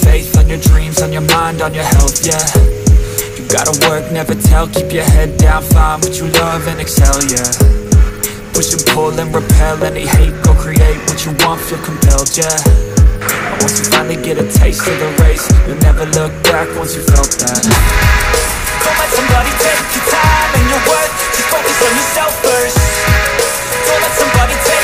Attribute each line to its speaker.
Speaker 1: faith, on your dreams, on your mind, on your health, yeah. You gotta work, never tell, keep your head down, find what you love and excel, yeah. Push and pull and repel any hate, go create what you want, feel compelled, yeah. And once you finally get a taste of the race, you'll never look back once you felt that. Don't let somebody take your time and your worth, just focus on yourself first. Don't let somebody take